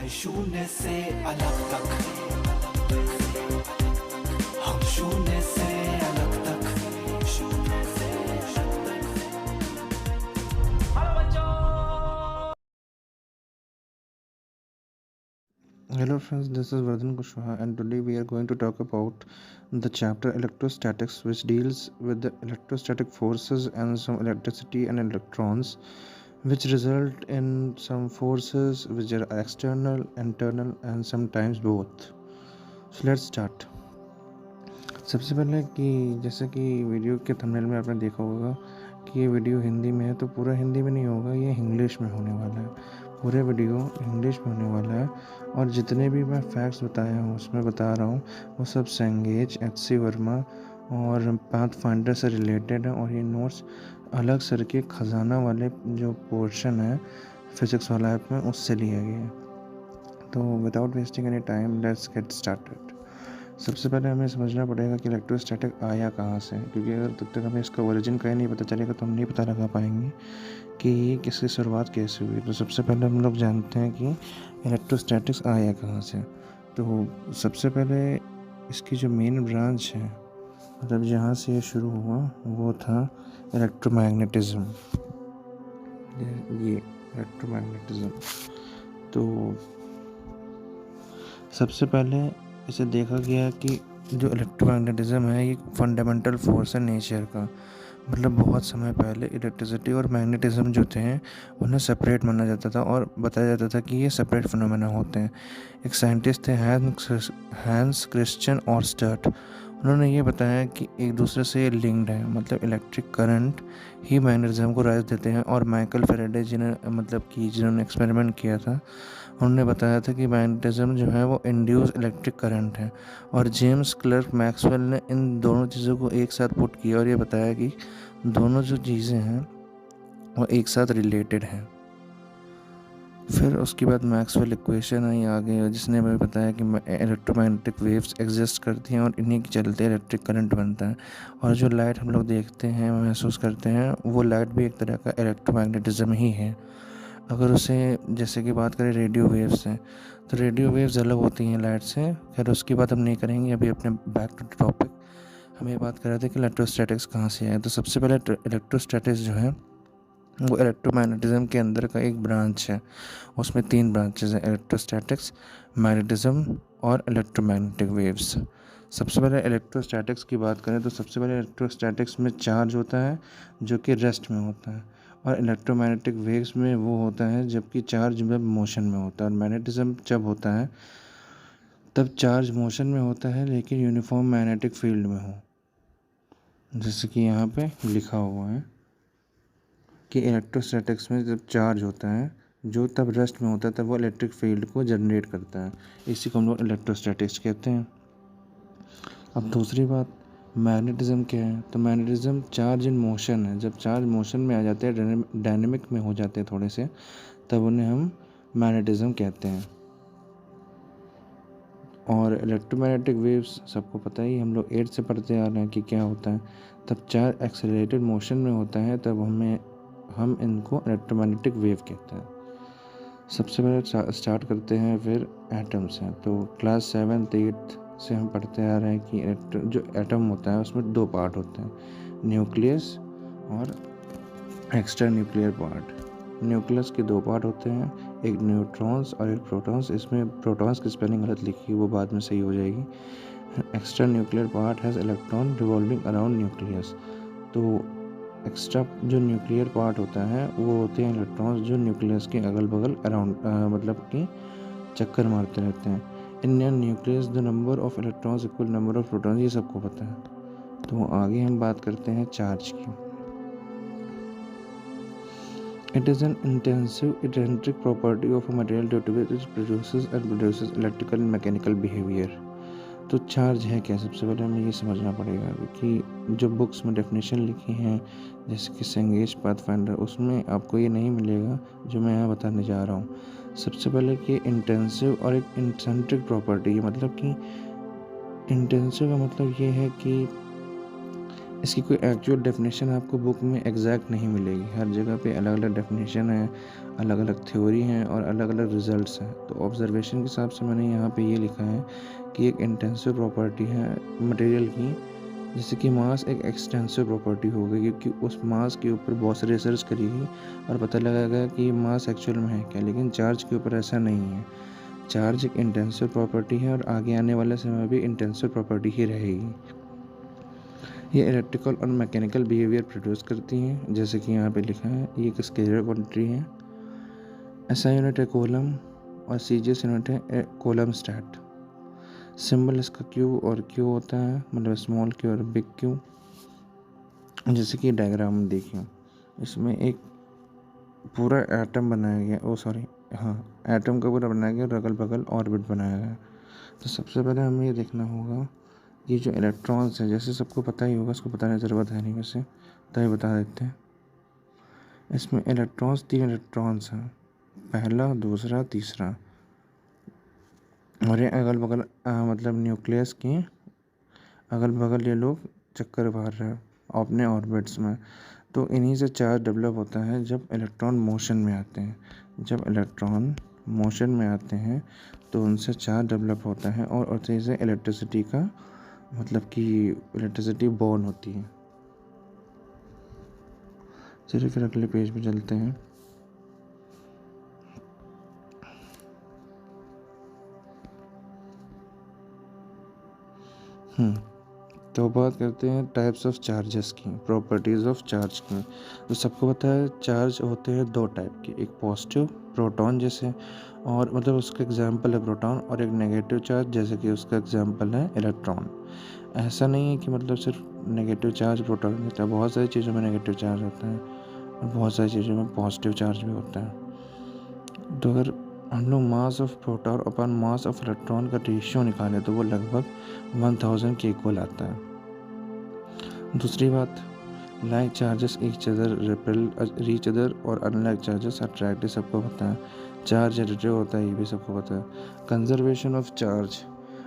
है शून्य से अलग तक, हम शून्य से अलग तक, शून्य से अलग तक। हेलो बच्चों। Hello friends, this is Vardhan Kushwaha and today we are going to talk about the chapter electrostatics, which deals with the electrostatic forces and some electricity and electrons which result in some forces which are external, internal and sometimes both. So let's start. सबसे पहले कि जैसे कि video के thumbnail में आपने देखा होगा कि ये वीडियो हिंदी में है, तो पूरा हिंदी में नहीं होगा, ये इंग्लिश में होने वाला है। पूरे वीडियो इंग्लिश में होने वाला है और जितने भी मैं फैक्ट्स बताया हूँ उसमें बता रहा हूँ वो सब सेंगेज, एच.सी. वर्मा और पाथफाइंडर से रिलेटेड है। और ये नोट्स अलग सर के ख़जाना वाले जो पोर्शन है फिज़िक्स वाला ऐप में उससे लिया गया है। तो without wasting any time let's get started. सबसे पहले हमें समझना पड़ेगा कि इलेक्ट्रोस्टैटिक आया कहाँ से, क्योंकि अगर तब तक हमें इसका ओरिजिन कहीं नहीं पता चलेगा तो हम नहीं पता लगा पाएंगे कि किसकी शुरुआत कैसे हुई। तो सबसे पहले हम लोग जानते हैं कि इलेक्ट्रोस्टैटिक्स आया कहाँ से। तो सबसे पहले इसकी जो मेन ब्रांच है, मतलब जहाँ से ये शुरू हुआ, वो था इलेक्ट्रोमैग्नेटिज्म। ये इलेक्ट्रोमैग्नेटिज्म। तो सबसे पहले इसे देखा गया कि जो इलेक्ट्रोमैग्नेटिज्म है ये फंडामेंटल फोर्स है नेचर का। मतलब बहुत समय पहले इलेक्ट्रिसिटी और मैग्नेटिज्म जो थे उन्हें सेपरेट माना जाता था और बताया जाता था कि ये सेपरेट फिनोमेना होते हैं। एक साइंटिस्ट थे हैंस क्रिश्चियन ऑरस्टर्ट। उन्होंने ये बताया कि एक दूसरे से ये लिंक्ड है, मतलब इलेक्ट्रिक करंट ही मैग्नेटिज्म को राइज देते हैं। और माइकल फेराडे जिन्होंने एक्सपेरिमेंट किया था, उन्होंने बताया था कि मैग्नेटिज्म जो है वो इंड्यूस इलेक्ट्रिक करंट है। और जेम्स क्लर्क मैक्सवेल ने इन दोनों चीज़ों को एक साथ पुट किया और ये बताया कि दोनों जो चीज़ें हैं वो एक साथ रिलेटेड हैं। फिर उसके बाद मैक्सवेल इक्वेशन आई आगे, जिसने हमें बताया कि इलेक्ट्रोमैग्नेटिक वेव्स एग्जिस्ट करती हैं और इन्हीं के चलते इलेक्ट्रिक करंट बनता है। और जो लाइट हम लोग देखते हैं, महसूस करते हैं, वो लाइट भी एक तरह का इलेक्ट्रोमैग्नेटिज्म ही है। अगर उसे जैसे कि बात करें रेडियो वेव्स से, तो रेडियो वेव्स अलग होती हैं लाइट से। खैर उसकी बात हम नहीं करेंगे, अभी अपने बैक टू टॉपिक। हम ये बात कर रहे थे कि इलेक्ट्रोस्टैटिक्स कहाँ से आए। तो सबसे पहले इलेक्ट्रोस्टैटिक्स जो है वो इलेक्ट्रोमैग्नेटिज्म के अंदर का एक ब्रांच है। उसमें 3 ब्रांचेस हैं, इलेक्ट्रोस्टैटिक्स, मैग्नेटिज्म और इलेक्ट्रोमैग्नेटिक वेव्स। सबसे पहले इलेक्ट्रोस्टैटिक्स की बात करें तो सबसे पहले इलेक्ट्रोस्टैटिक्स में चार्ज होता है जो कि रेस्ट में होता है, और इलेक्ट्रोमैग्नेटिक वेव्स में वो होता है जबकि चार्ज में मोशन में होता है। और मैग्नेटिज्म जब होता है तब चार्ज मोशन में होता है लेकिन यूनिफॉर्म मैग्नेटिक फील्ड में हो, जैसे कि यहाँ पे लिखा हुआ है कि इलेक्ट्रोस्टैटिक्स में जब चार्ज होता है जो तब रेस्ट में होता है तब वो इलेक्ट्रिक फील्ड को जनरेट करता है। इसी को हम लोग इलेक्ट्रोस्टैटिक्स कहते हैं। अब दूसरी बात, मैग्नेटिज्म क्या है। तो मैग्नेटिज्म चार्ज इन मोशन है। जब चार्ज मोशन में आ जाते हैं, डायनेमिक में हो जाते हैं थोड़े से, तब उन्हें हम मैग्नेटिज्म कहते हैं। और इलेक्ट्रोमैग्नेटिक वेव्स सबको पता ही, हम लोग 8 से पढ़ते आ रहे हैं कि क्या होता है। तब चार्ज एक्सेलरेटेड मोशन में होता है, तब हम इनको इलेक्ट्रोमैग्नेटिक वेव कहते हैं। सबसे पहले स्टार्ट करते हैं फिर एटम से। तो क्लास 7th 8th से हम पढ़ते आ रहे हैं कि जो एटम होता है उसमें 2 पार्ट होते हैं, न्यूक्लियस और एक्स्ट्रा न्यूक्लियर पार्ट। न्यूक्लियस के 2 पार्ट होते हैं, एक न्यूट्रॉन्स और एक प्रोटॉन्स। इसमें प्रोटॉन्स की स्पेलिंग गलत लिखी है, वो बाद में सही हो जाएगी। Extra nuclear part has electron revolving around nucleus. तो एक्स्ट्रा जो न्यूक्लियर पार्ट होता है वो होते हैं इलेक्ट्रॉन्स जो न्यूक्लियस के अगल बगल अराउंड मतलब कि चक्कर मारते रहते हैं। इन nucleus the number of electrons equal number of protons, ये सबको पता है। तो आगे हम बात करते हैं चार्ज की। It is an intensive intrinsic property of a material due to which it produces electrical and mechanical behavior. तो चार्ज है क्या, सबसे पहले हमें ये समझना पड़ेगा कि जो बुक्स में डेफिनेशन लिखी हैं जैसे कि सेंगेज, पाथफाइंडर, उसमें आपको ये नहीं मिलेगा जो मैं यहाँ बताने जा रहा हूँ। सबसे पहले कि इंटेंसिव और एक इंट्रिंसिक प्रॉपर्टी है। मतलब कि इंटेंसिव का मतलब ये है कि इसकी कोई एक्चुअल डेफिनेशन आपको बुक में एग्जैक्ट नहीं मिलेगी, हर जगह पे अलग अलग डेफिनेशन है, अलग अलग थ्योरी हैं और अलग अलग रिजल्ट्स हैं। तो ऑब्जर्वेशन के हिसाब से मैंने यहाँ पे ये लिखा है कि एक इंटेंसिव प्रॉपर्टी है मटेरियल की, जैसे कि मास एक एक्सटेंसिव प्रॉपर्टी हो गई, क्योंकि उस मास के ऊपर बहुत सारी रिसर्च करी गई और पता लगा गया कि मास एक्चुअल में है क्या। लेकिन चार्ज के ऊपर ऐसा नहीं है, चार्ज एक इंटेंसिव प्रॉपर्टी है और आगे आने वाले समय में भी इंटेंसिव प्रॉपर्टी ही रहेगी। ये इलेक्ट्रिकल और मैकेनिकल बिहेवियर प्रोड्यूस करती हैं, जैसे कि यहाँ पे लिखा है। ये एक स्केलर क्वांटिटी है, एसआई यूनिट है कूलम और सीजीएस यूनिट है कूलम स्टैट। सिंबल इसका क्यू और क्यू होता है, मतलब स्मॉल क्यू और बिग क्यू। जैसे कि डायग्राम में देखिए, इसमें एक पूरा एटम बनाया गया, एटम का पूरा बनाया गया और अगल बगल ऑर्बिट बनाया गया। तो सबसे पहले हमें ये देखना होगा कि जो इलेक्ट्रॉन्स हैं, जैसे सबको पता ही होगा, उसको बताने की ज़रूरत है नहीं, वैसे तो ये बता देते हैं। इसमें इलेक्ट्रॉन्स 3 इलेक्ट्रॉन्स हैं, पहला, दूसरा, तीसरा, और ये अगल बगल मतलब न्यूक्लियस के अगल बगल ये लोग चक्कर मार रहे हैं अपने ऑर्बिट्स में। तो इन्हीं से चार्ज डेवलप होता है जब इलेक्ट्रॉन मोशन में आते हैं। जब इलेक्ट्रॉन मोशन में आते हैं तो उनसे चार्ज डेवलप होता है और उसी से इलेक्ट्रिसिटी का मतलब कि इलेक्ट्रिसिटी बॉर्न होती है। चलिए फिर अगले पेज पे चलते हैं। तो बात करते हैं टाइप्स ऑफ चार्जेस की, प्रॉपर्टीज़ ऑफ चार्ज की। तो सबको पता है चार्ज होते हैं 2 टाइप के, एक पॉजिटिव प्रोटॉन जैसे, और मतलब उसका एग्जांपल है प्रोटॉन, और एक नेगेटिव चार्ज जैसे कि उसका एग्जांपल है इलेक्ट्रॉन। ऐसा नहीं है कि मतलब सिर्फ नेगेटिव चार्ज प्रोटॉन होता है, बहुत सारी चीज़ों में नेगेटिव चार्ज होता है और बहुत सारी चीज़ों में पॉजिटिव चार्ज भी होता है। तो अगर हम लोग mass of proton upon mass of electron का रेशियो निकालें तो वो लगभग 1000 के इक्वल आता है। दूसरी बात, like charges each other repel each other और अनलाइक चार्जेस अट्रैक्ट, सबको पता है। चार्ज एडिटिव होता है, ये भी सबको पता है। Conservation of charge,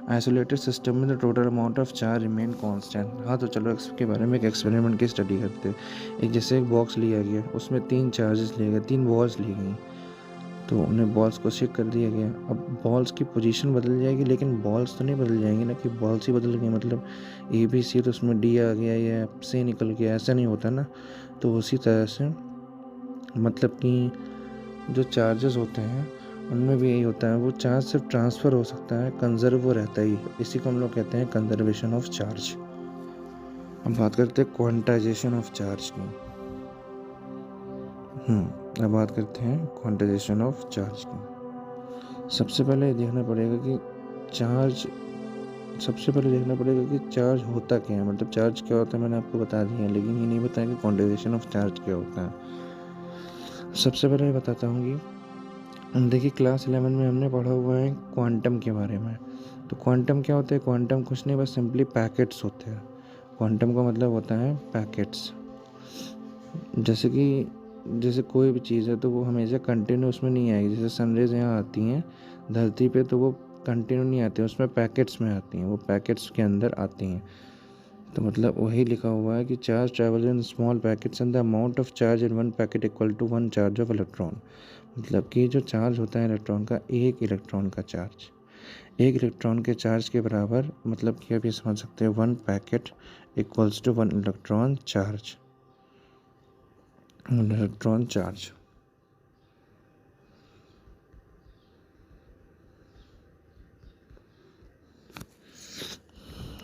isolated system में the total amount of charge remain constant. हाँ, तो चलो इसके बारे में एक एक्सपेरिमेंट की स्टडी करते हैं। एक जैसे एक बॉक्स लिया गया, उसमें 3 चार्जेस लिए गए, 3 बॉल्स ली गई, तो उन्हें बॉल्स को शेक कर दिया गया। अब बॉल्स की पोजीशन बदल जाएगी, लेकिन बॉल्स तो नहीं बदल जाएंगी ना, कि बॉल्स ही बदल गई मतलब ABC तो उसमें D आ गया या C निकल गया, ऐसा नहीं होता ना। तो उसी तरह से मतलब कि जो चार्जेस होते हैं उनमें भी यही होता है, वो चार्ज सिर्फ ट्रांसफ़र हो सकता है, कंजर्व वो रहता ही है। इसी को हम लोग कहते हैं कंजर्वेशन ऑफ चार्ज। अब बात करते हैं क्वांटाइजेशन ऑफ चार्ज की। अब बात करते हैं क्वांटाइजेशन ऑफ चार्ज की। सबसे पहले देखना पड़ेगा कि चार्ज होता क्या है, मतलब चार्ज क्या होता है मैंने आपको बता दिया, लेकिन ये नहीं बताया कि क्वांटाइजेशन ऑफ चार्ज क्या होता है। सबसे पहले बताता हूँ कि देखिए क्लास 11 में हमने पढ़ा हुआ है क्वांटम के बारे में। तो क्वांटम क्या होता है? क्वांटम कुछ नहीं, बस सिंपली पैकेट्स होते हैं। क्वांटम का मतलब होता है पैकेट्स। जैसे कोई भी चीज़ है तो वो हमेशा कंटिन्यू उसमें नहीं आएगी। जैसे सनरेज यहाँ आती हैं धरती पे तो वो कंटिन्यू नहीं आती, उसमें पैकेट्स में आती हैं, वो पैकेट्स के अंदर आती हैं। तो मतलब वही लिखा हुआ है कि charge travel in small packets and the amount of charge in 1 packet equal to 1 charge of electron. मतलब कि जो चार्ज होता है इलेक्ट्रॉन का, एक इलेक्ट्रॉन का चार्ज एक इलेक्ट्रॉन के चार्ज के बराबर, मतलब कि आप ये समझ सकते हैं 1 packet equals to 1 electron charge.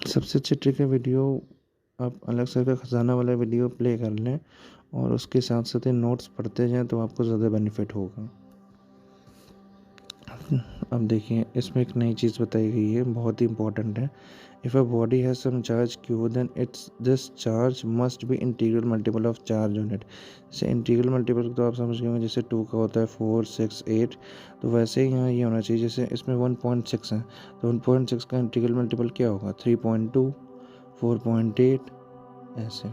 सबसे अच्छी ट्रिक है वीडियो, आप अलग से का खजाना वाला वीडियो प्ले कर लें और उसके साथ साथ नोट्स पढ़ते जाएं तो आपको ज़्यादा बेनिफिट होगा। अब देखिए इसमें एक नई चीज़ बताई गई है, बहुत ही इंपॉर्टेंट है। If a body has some charge Q then it's this charge must be integral multiple of charge on it. जैसे इंटीग्रल मल्टीपल तो आप समझ गए होंगे, जैसे 2 का होता है 4, 6, 8, तो वैसे ही यहाँ ये होना चाहिए। जैसे इसमें 1.6 है तो 1.6 का इंटीग्रल मल्टीपल क्या होगा? 3.2, 4.8, ऐसे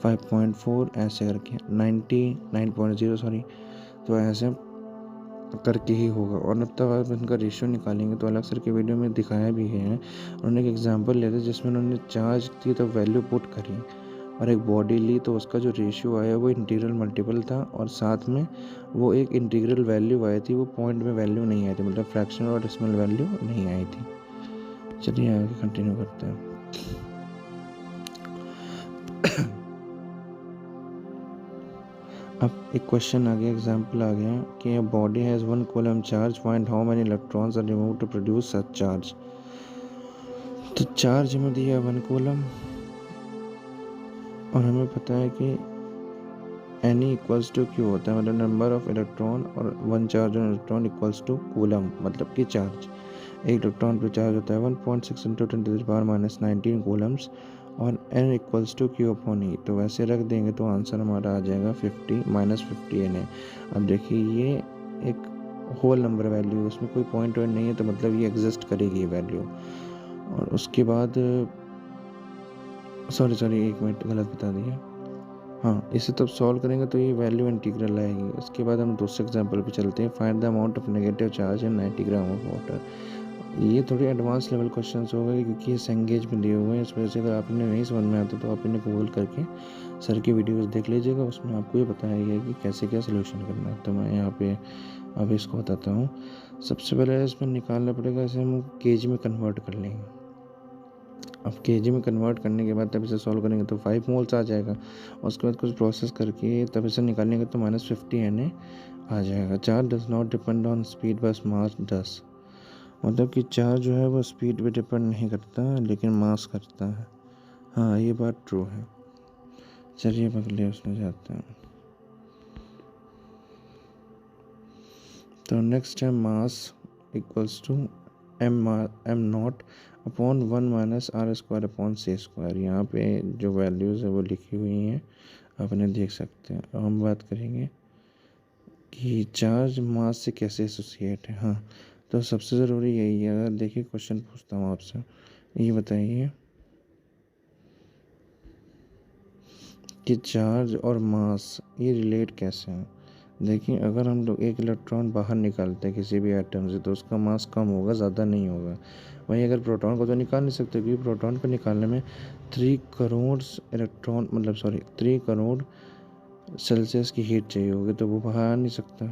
5.4, ऐसे करके 9.0 सॉरी, तो ऐसे करके ही होगा। और अब तक आप इनका रेशियो निकालेंगे तो अलग सर के वीडियो में दिखाया भी है। उन्होंने एक एग्जांपल लिया था जिसमें उन्होंने चार्ज की तो वैल्यू पुट करी और एक बॉडी ली तो उसका जो रेशियो आया वो इंटीग्रल मल्टीपल था, और साथ में वो एक इंटीग्रल वैल्यू आई थी, वो पॉइंट में वैल्यू नहीं आई थी, मतलब फ्रैक्शन और डेसिमल वैल्यू नहीं आई थी। चलिए आगे कंटिन्यू करते हैं। अब एक क्वेश्चन आ गया, एग्जाम्पल आ गया कि a body has 1 coulomb charge, find how many electrons are remove to produce such charge. तो चार्ज हमें दिया 1 कूलम, और हमें पता है कि N इक्वल्स टू क्यू होता है, मतलब नंबर ऑफ इलेक्ट्रॉन, और 1 charge on electron equals to coulomb, मतलब कि चार्ज। एक इलेक्ट्रॉन पर चार्ज होता है 1.6 × 10⁻⁻19 कूलम्स, और N equals to q upon e. तो वैसे रख देंगे तो आंसर हमारा आ जाएगा 50 - 50 Na। अब देखिए ये एक होल नंबर वैल्यू, उसमें कोई पॉइंट वॉइंट नहीं है, तो मतलब ये एग्जिस्ट करेगी वैल्यू। और उसके बाद सॉरी 1 मिनट गलत बता दिया। हाँ, इसे तब सॉल्व करेंगे तो ये वैल्यू इंटीग्रल आएगी। उसके बाद हम दूसरे एग्जांपल पे चलते हैं। Find the amount of negative charge in 90 gram of water. ये थोड़े एडवांस लेवल क्वेश्चंस हो गए, क्योंकि ये सेंगेज में दिए हुए हैं। इस वजह से अगर आपने नहीं समझ में आता तो आप इन्हें गूगल करके सर की वीडियोस देख लीजिएगा, उसमें आपको ये बताया गया है कि कैसे क्या सोल्यूशन करना है। तो मैं यहाँ पे अब इसको बताता हूँ। सबसे पहले इसमें निकालना पड़ेगा, इसे हम केजी में कन्वर्ट कर लेंगे। अब केजी में कन्वर्ट करने के बाद तब इसे सॉल्व करेंगे तो 5 मोल्स आ जाएगा। उसके बाद कुछ प्रोसेस करके तब इसे निकालेंगे तो -50 Na आ जाएगा। Charge does not depend on speed बस मास डस, मतलब कि चार्ज जो है वो स्पीड पे डिपेंड नहीं करता लेकिन मास करता है। हाँ, ये बात ट्रू है। चलिए अब अगले उसमें जाते हैं। तो नेक्स्ट है mass equals to m nought upon 1 - r² upon c²। यहाँ पे जो वैल्यूज़ है वो लिखी हुई हैं, आप इन्हें देख सकते हैं। अब हम बात करेंगे कि चार्ज मास से कैसे एसोसिएट है। हाँ, तो सबसे ज़रूरी यही है। अगर देखिए क्वेश्चन पूछता हूँ आपसे, ये बताइए कि चार्ज और मास ये रिलेट कैसे हैं। देखिए, अगर हम लोग एक इलेक्ट्रॉन बाहर निकालते हैं किसी भी एटम से तो उसका मास कम होगा, ज़्यादा नहीं होगा। वहीं अगर प्रोटॉन को तो निकाल नहीं सकते, क्योंकि प्रोटॉन को निकालने में 3 करोड़ इलेक्ट्रॉन, मतलब 3 करोड़ सेल्सियस की हीट चाहिए होगी, तो वो बाहर आ नहीं सकता।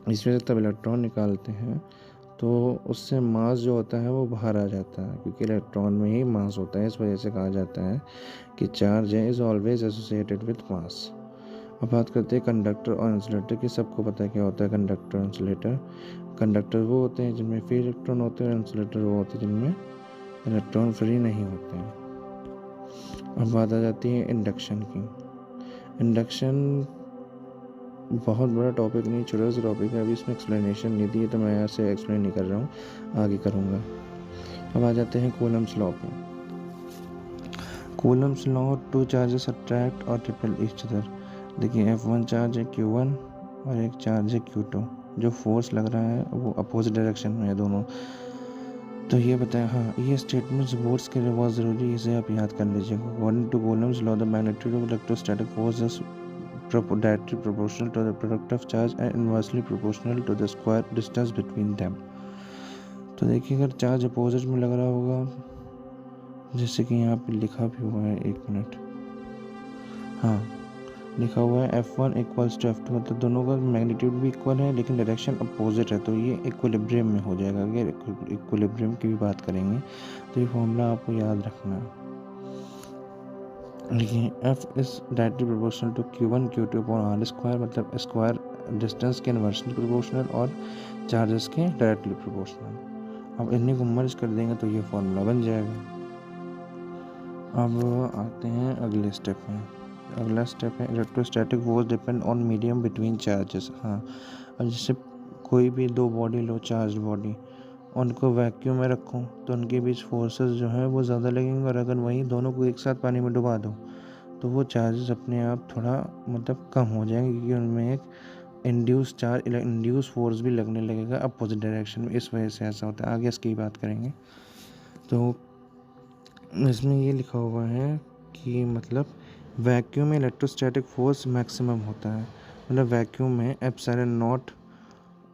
इस वजह से तब इलेक्ट्रॉन निकालते हैं तो उससे मास जो होता है वो बाहर आ जाता है, क्योंकि इलेक्ट्रॉन में ही मास होता है। इस वजह से कहा जाता है कि charge is always associated with mass. अब बात करते हैं कंडक्टर और इंसुलेटर की। सबको पता है क्या होता है कंडक्टर और इंसुलेटर। कंडक्टर वो होते हैं जिनमें फ्री इलेक्ट्रॉन होते हैं, और इंसुलेटर वो होते हैं जिनमें इलेक्ट्रॉन फ्री नहीं होते हैं। अब बात आ जाती है इंडक्शन की। इंडक्शन बहुत बड़ा टॉपिक नहीं, छोटा सा टॉपिक है। अभी इसमें एक्सप्लेनेशन नहीं दी है तो मैं ऐसे एक्सप्लेन नहीं कर रहा हूँ, आगे करूँगा। अब आ जाते हैं कूलम्स लॉ पे। कूलम्स लॉ, 2 चार्जेस अट्रैक्ट और रिपेल ईच अदर। देखिए F1 चार्ज है Q1 और एक चार्ज है Q2। जो फोर्स लग रहा है वो अपोजिट डायरेक्शन में है दोनों। तो ये बताएं। हाँ, ये स्टेटमेंट्स बोर्ड्स के लिए बहुत ज़रूरी है, इसे आप याद कर लीजिएगा। According to Coulomb's law, the magnitude of electrostatic force is directly proportional to the product of charge and inversely proportional to the square distance between them। तो देखिए, अगर चार्ज अपोजिट में लग रहा होगा, जैसे कि यहाँ पे लिखा भी हुआ है, 1 मिनट, हाँ लिखा हुआ है F1 इक्वल्स टू F2, मतलब दोनों का मैग्नीट्यूड भी इक्वल है लेकिन डायरेक्शन अपोजिट है, तो ये इक्विलिब्रियम में हो जाएगा। अगर इक्विलिब्रियम की भी बात करेंगे तो ये फॉर्मूला आपको याद रखना है। देखिए F is directly proportional to Q1 Q2 upon r², मतलब स्क्वायर डिस्टेंस के इन्वर्सली प्रोपोर्शनल और चार्जेस के डायरेक्टली प्रोपोर्शनल। अब इन्हीं को मर्ज कर देंगे तो ये फॉर्मूला बन जाएगा। अब आते हैं अगले स्टेप में। अगला स्टेप है electrostatic force depend on medium between charges. हाँ, अब जैसे कोई भी 2 बॉडी लो, चार्ज बॉडी, उनको वैक्यूम में रखो तो उनके बीच फोर्सेस जो है वो ज़्यादा लगेंगे, और अगर वहीं दोनों को एक साथ पानी में डुबा दो तो वो चार्जेस अपने आप थोड़ा मतलब कम हो जाएंगे, क्योंकि उनमें एक इंड्यूस फोर्स भी लगने लगेगा अपोजिट डायरेक्शन में। इस वजह से ऐसा होता है। आगे इसकी बात करेंगे। तो इसमें ये लिखा हुआ है कि मतलब वैक्यूम में इलेक्ट्रोस्टैटिक फोर्स मैक्सिमम होता है, मतलब वैक्यूम में एप्सिलॉन नॉट।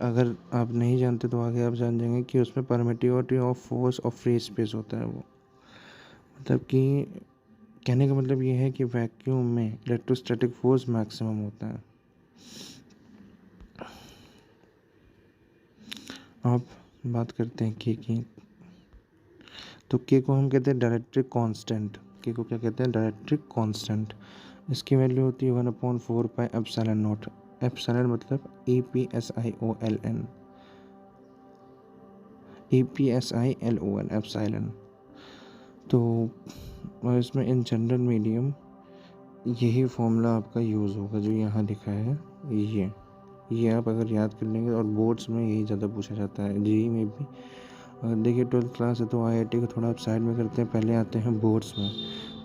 अगर आप नहीं जानते तो आगे आप जान जाएंगे कि उसमें परमिटिविटी ऑफ फोर्स और फ्री स्पेस होता है वो, मतलब कि कहने का मतलब ये है कि वैक्यूम में इलेक्ट्रोस्टैटिक फोर्स मैक्सिमम होता है। अब बात करते हैं के की। तो के को हम कहते हैं डायरेक्ट्रिक कांस्टेंट। के को क्या कहते हैं? डायरेक्ट्रिक कांस्टेंट। इसकी वैल्यू होती है 1/4 पाई एप्सिलॉन नॉट। एप्सिलॉन मतलब EPSIOLN, EPSILON एप्सिलॉन। तो और इसमें इन जनरल मीडियम यही फॉर्मूला आपका यूज़ होगा जो यहाँ लिखा है। ये आप अगर याद कर लेंगे, और बोर्ड्स में यही ज़्यादा पूछा जाता है, जेई में भी। अगर देखिए 12th क्लास है तो IIT को थोड़ा आप साइड में करते हैं, पहले आते हैं बोर्ड्स में।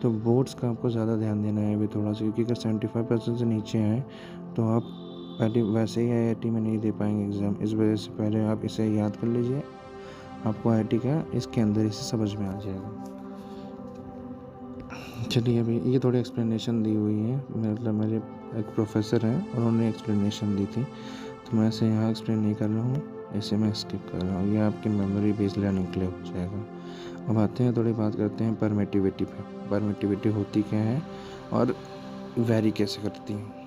तो बोर्ड्स का आपको ज़्यादा ध्यान देना है अभी थोड़ा सा, क्योंकि अगर 75% से नीचे आए तो आप पहले वैसे ही IIT में नहीं दे पाएंगे एग्ज़ाम। इस वजह से पहले आप इसे याद कर लीजिए, आपको IIT का इसके अंदर इसे समझ में आ जाएगा। चलिए, अभी ये थोड़ी एक्सप्लेनेशन दी हुई है, मतलब मेरे एक प्रोफेसर हैं, उन्होंने एक्सप्लेनेशन दी थी, तो मैं इसे यहाँ एक्सप्लेन नहीं कर रहा हूँ, इसे मैं स्किप कर रहा हूँ। ये आपकी मेमोरी बेस्ड लर्निंग के लिए हो जाएगा। अब आते हैं, थोड़ी बात करते हैं परमिटिविटी पे। परमिटिविटी होती क्या है और वेरी कैसे करती है।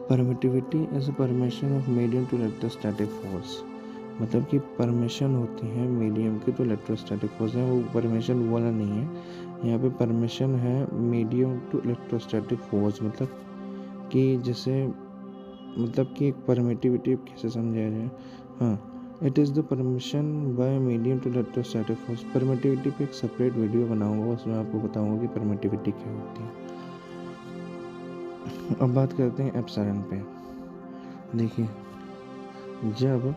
Permittivity is a permission of medium to electrostatic force. मतलब कि परमिशन होती है मीडियम की तो इलेक्ट्रोस्टैटिक फोर्स है, वो परमिशन वाला नहीं है। यहाँ पे परमिशन है मीडियम टू इलेक्ट्रोस्टैटिक फोर्स, मतलब कि जैसे, मतलब कि एक परमिटिविटी कैसे समझाया जाए। हाँ, it is the permission by medium to electrostatic force. Permittivity पे एक सेपरेट वीडियो बनाऊंगा, उसमें आपको बताऊंगा कि परमिटिविटी क्या होती है। अब बात करते हैं एप्सिलॉन पे। देखिए, जब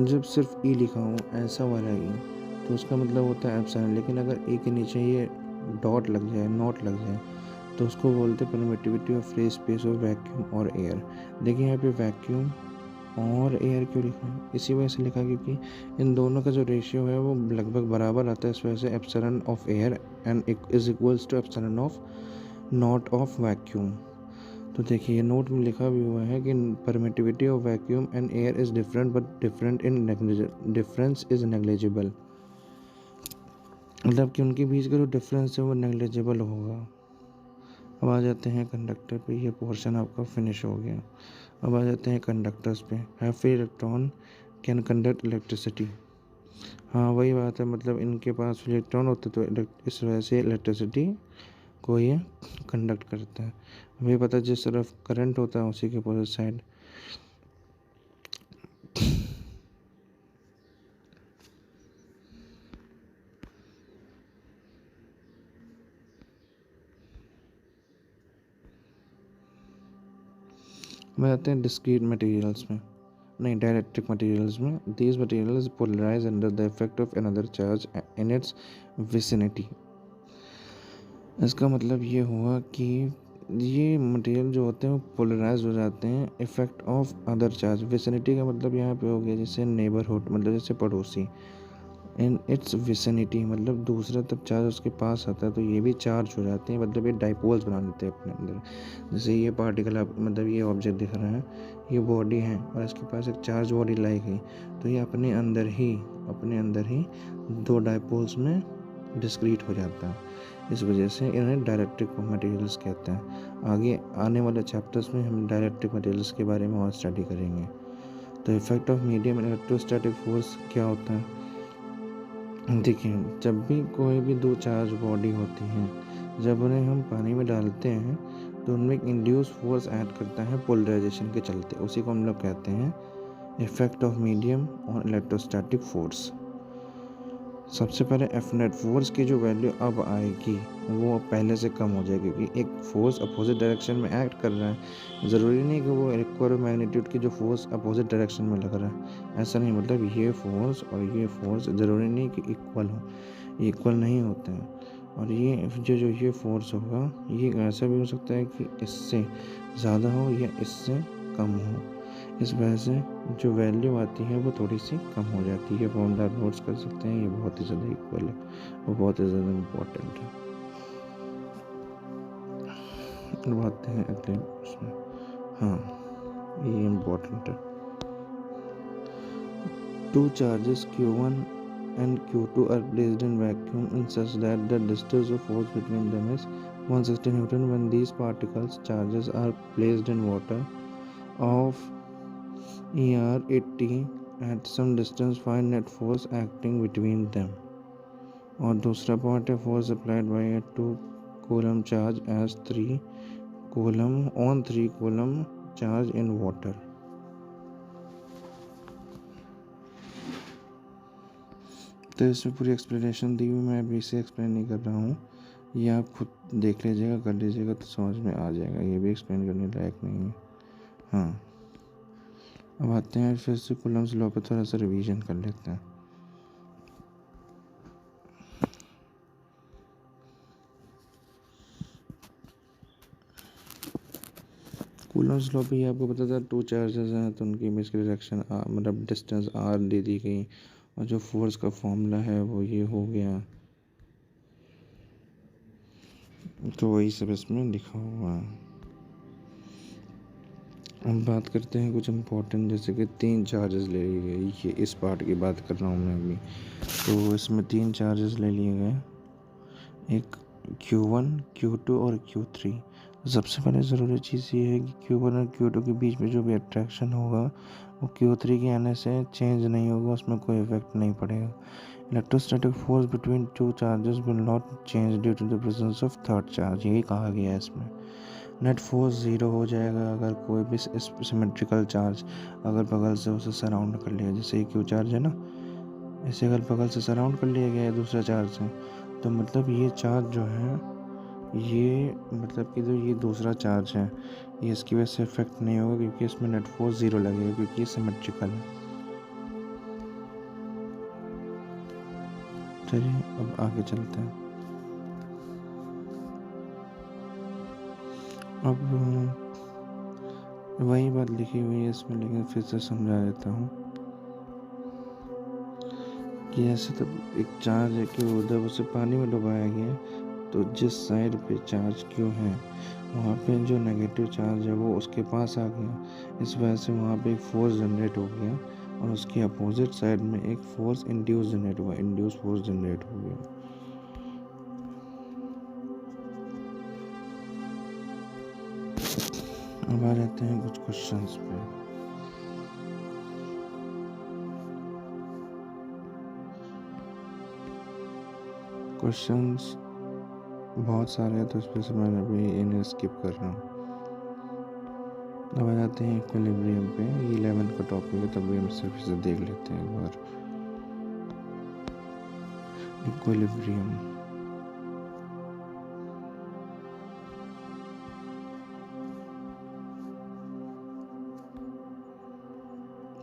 जब सिर्फ ई लिखा हो, ऐसा वाला ई, तो उसका मतलब होता है एप्सिलॉन। लेकिन अगर ए के नीचे ये डॉट लग जाए, नॉट लग जाए, तो उसको बोलते हैं permittivity of free space of vacuum और एयर। देखिए यहाँ पे वैक्यूम और एयर क्यों लिखा है? इसी वजह से लिखा क्योंकि इन दोनों का जो रेशियो है वो लगभग बराबर आता है। इस वजह से epsilon of air and is equals to epsilon of naught of vacuum. तो देखिए, नोट में लिखा भी हुआ है कि permittivity of vacuum and air is different, but difference is negligible. मतलब कि उनके बीच का जो डिफरेंस है वो नेग्लिजिबल होगा। अब आ जाते हैं कंडक्टर पे। ये पोर्शन आपका फिनिश हो गया। अब आ जाते हैं कंडक्टर्स पे। Heavy electron can conduct electricity. हाँ, वही बात है, मतलब इनके पास इलेक्ट्रॉन होते तो इस वजह से इलेक्ट्रिसिटी को ये कंडक्ट करता है। हमें पता है जिस तरफ करंट होता है उसी के अपोजिट साइड में आते हैं डिस्क्रीट मटेरियल्स में, नहीं डाइलेक्ट्रिक मटेरियल्स में। These materials polarize under the effect of another charge in its vicinity. इसका मतलब ये हुआ कि ये मटेरियल जो होते हैं वो पोलराइज हो जाते हैं effect of other charge. Vicinity का मतलब यहाँ पे हो गया जैसे नेबरहुड, मतलब जैसे पड़ोसी। इन इट्स विसिनिटी मतलब दूसरा तब चार्ज उसके पास आता है तो ये भी चार्ज हो जाते हैं, मतलब ये डाइपोल्स बना लेते हैं अपने अंदर। जैसे ये पार्टिकल मतलब ये ऑब्जेक्ट दिख रहा है, ये बॉडी है और इसके पास एक चार्ज बॉडी लाई गई, तो ये अपने अंदर ही दो डाइपोल्स में डिस्क्रीट हो जाता है। इस वजह से इन्हें डाइलेक्ट्रिक मटेरियल्स कहते हैं। आगे आने वाले चैप्टर्स में हम डाइलेक्ट्रिक मटेरियल्स के बारे में और स्टडी करेंगे। तो effect of medium electrostatic force क्या होता है? देखिए, जब भी कोई भी दो चार्ज बॉडी होती हैं, जब उन्हें हम पानी में डालते हैं तो उनमें एक इंड्यूस फोर्स ऐड करता है पोलराइजेशन के चलते। उसी को हम लोग कहते हैं effect of medium on electrostatic force. सबसे पहले एफ नेट फोर्स की जो वैल्यू अब आएगी वो पहले से कम हो जाएगी, क्योंकि एक फोर्स अपोजिट डायरेक्शन में एक्ट कर रहा है। ज़रूरी नहीं कि वो इक्वल मैग्नीट्यूड की जो फोर्स अपोजिट डायरेक्शन में लग रहा है, ऐसा नहीं। मतलब ये फोर्स और ये फोर्स ज़रूरी नहीं कि इक्वल हो, इक्वल नहीं होते हैं। और ये फोर्स होगा ये ऐसा भी हो सकता है कि इससे ज़्यादा हो या इससे कम हो। इस वजह से जो वैल्यू आती है वो थोड़ी सी कम हो जाती है। फॉर्मूला नोट्स कर सकते हैं, ये बहुत ही ज़्यादा इक्वल है और बहुत ही ज़्यादा इम्पोर्टेंट है। अब आते हैं अगले उसमें। हाँ, ये इम्पोर्टेंट है। Two charges Q1 and Q2 are placed in vacuum in such that the distance of force between them is 160 Newton. When these particles charges are placed in water of ER 80 at some distance, find net force acting between them. और दूसरा point है force applied by a 2 coulomb charge as 3 coulomb charge in water. तो इसमें पूरी explanation दी हुई, मैं अभी इसे एक्सप्लेन नहीं कर रहा हूँ, ये आप खुद देख लीजिएगा, कर लीजिएगा तो समझ में आ जाएगा, ये भी एक्सप्लेन करने लायक नहीं है। हाँ, अब आते हैं फिर से कूलम्स लॉ पे थोड़ा सा रिवीजन कर लेते हैं। कूलम्स लॉ पे आपको पता था 2 चार्जेस हैं तो उनकी बेसिकली डायरेक्शन मतलब डिस्टेंस r दे दी गई, और जो फोर्स का फॉर्मूला है वो ये हो गया, तो वही सब इसमें लिखा हुआ है। हम बात करते हैं कुछ इम्पोर्टेंट, जैसे कि 3 चार्जेस ले लिए गए, ये इस पार्ट की बात कर रहा हूँ मैं अभी। तो इसमें 3 चार्जेस ले लिए गए, एक Q1, Q2 और Q3। सबसे पहले ज़रूरी चीज़ ये है कि Q1 और Q2 के बीच में जो भी अट्रैक्शन होगा वो Q3 के आने से चेंज नहीं होगा, उसमें कोई इफेक्ट नहीं पड़ेगा। Electrostatic force between 2 charges will not change due to the presence of third charge, यही कहा गया है इसमें। नेट फोर्स 0 हो जाएगा अगर कोई भी सिमेट्रिकल चार्ज अगर बगल से उसे सराउंड कर लिया, जैसे ये Q चार्ज है ना, इसे अगर बगल से सराउंड कर लिया गया है दूसरा चार्ज से, तो मतलब ये चार्ज जो है, ये मतलब कि जो ये दूसरा चार्ज है, ये इसकी वजह से इफेक्ट नहीं होगा क्योंकि इसमें नेट फोर्स 0 लगेगा, क्योंकि ये सिमेट्रिकल है। चलिए अब आगे चलते हैं। अब वही बात लिखी हुई है इसमें, लेकिन फिर से समझा देता हूँ कि ऐसे तो एक चार्ज है कि उधर उसे पानी में डुबाया गया, तो जिस साइड पे चार्ज Q है वहाँ पे जो नेगेटिव चार्ज है वो उसके पास आ गया, इस वजह से वहाँ पे एक फोर्स जनरेट हो गया, और उसकी अपोजिट साइड में एक फोर्स इंड्यूस जनरेट हुआ, इंड्यूस फोर्स जनरेट हो गया। अब आ जाते हैं कुछ क्वेश्चंस पे। क्वेश्चंस बहुत सारे हैं तो इस पर से मैं अभी इन्हें स्किप कर रहा हूँ। अब आ जाते हैं इक्विलिब्रियम पे, ये 11 का टॉपिक है, तब भी हम सिर्फ इसे देख लेते हैं एक बार। इक्विलिब्रियम,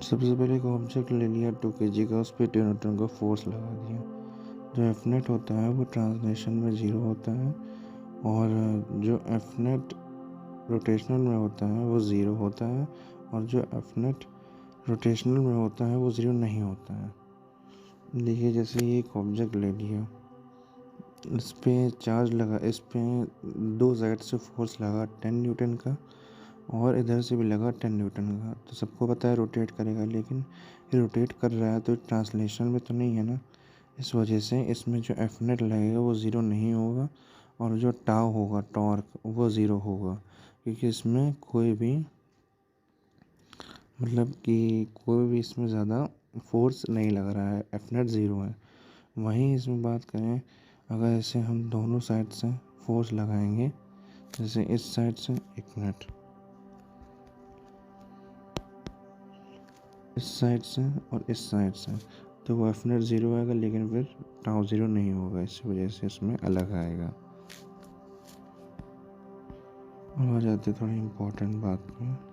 सबसे पहले एक ऑब्जेक्ट ले लिया 2 kg का, उस पर 2 न्यूटन का फोर्स लगा दिया। जो एफ नेट होता है वो ट्रांसलेशन में 0 होता है, और जो एफ नेट रोटेशनल में होता है वो 0 होता है, और जो एफ नेट रोटेशनल में होता है वो 0 नहीं होता है। देखिए जैसे ये एक ऑब्जेक्ट ले लिया, इस पर चार्ज लगा, इस पर 2 साइड से फोर्स लगा 10 न्यूटन का, और इधर से भी लगा 10 न्यूटन का। तो सबको पता है रोटेट करेगा, लेकिन ये रोटेट कर रहा है तो ट्रांसलेशन में तो नहीं है ना, इस वजह से इसमें जो एफ नेट लगेगा वो 0 नहीं होगा, और जो टाउ होगा टॉर्क वो 0 होगा, क्योंकि इसमें कोई भी मतलब कि कोई भी इसमें ज़्यादा फोर्स नहीं लग रहा है, एफ नेट 0 है। वहीं इसमें बात करें, अगर इसे हम दोनों साइड से फोर्स लगाएंगे, जैसे इस साइड से, एक मिनट, इस साइड से और इस साइड से, तो वो एफ नेट 0 आएगा, लेकिन फिर टाउ 0 नहीं होगा, इस वजह से इसमें अलग आएगा। और आ जाते थोड़ी इम्पोर्टेंट बात पे।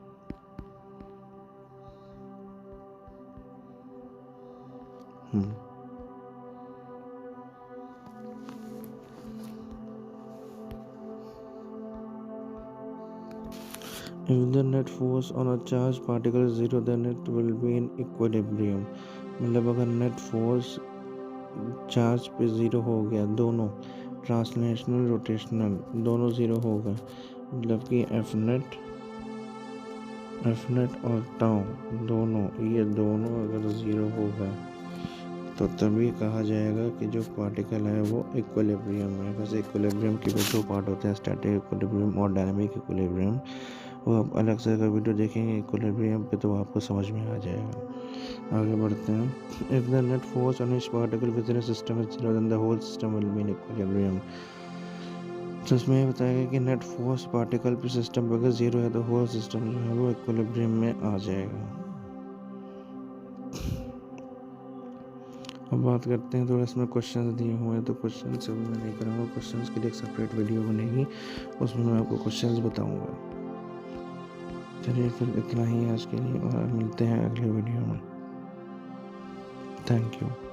If the net force on a charged particle is 0, then it will be in equilibrium. मतलब अगर नेट फोर्स चार्ज पे 0 हो गया, दोनों ट्रांसलेशनल रोटेशनल दोनों 0 हो गए, मतलब कि एफ नेट एफ नेट और टाउ दोनों, ये दोनों अगर ज़ीरो होगा तो तभी कहा जाएगा कि जो पार्टिकल है वो इक्विलिब्रियम है। वैसे इक्विलिब्रियम के भी दो पार्ट होते हैं, स्टैटिक इक्विलिब्रियम और डायनामिक इक्विलिब्रियम। वो आप अलग से अगर वीडियो देखेंगे इक्विलिब्रियम पे तो आपको समझ में आ जाएगा। आगे बढ़ते हैं। If the net force on each particle within a system is zero then the whole system will be in equilibrium. तो इसमें ये बताया कि नेट फोर्स पार्टिकल पे सिस्टम पर अगर ज़ीरो है तो होल सिस्टम जो है वो इक्विलिब्रियम में आ जाएगा। अब बात करते हैं थोड़ा इसमें क्वेश्चंस दिए हुए हैं, तो क्वेश्चन सब मैं नहीं करूँगा, क्वेश्चंस के लिए एक सेपरेट वीडियो बनेगी, उसमें मैं आपको क्वेश्चंस बताऊँगा। चलिए फिर इतना ही आज के लिए और मिलते हैं अगले वीडियो में। Thank you.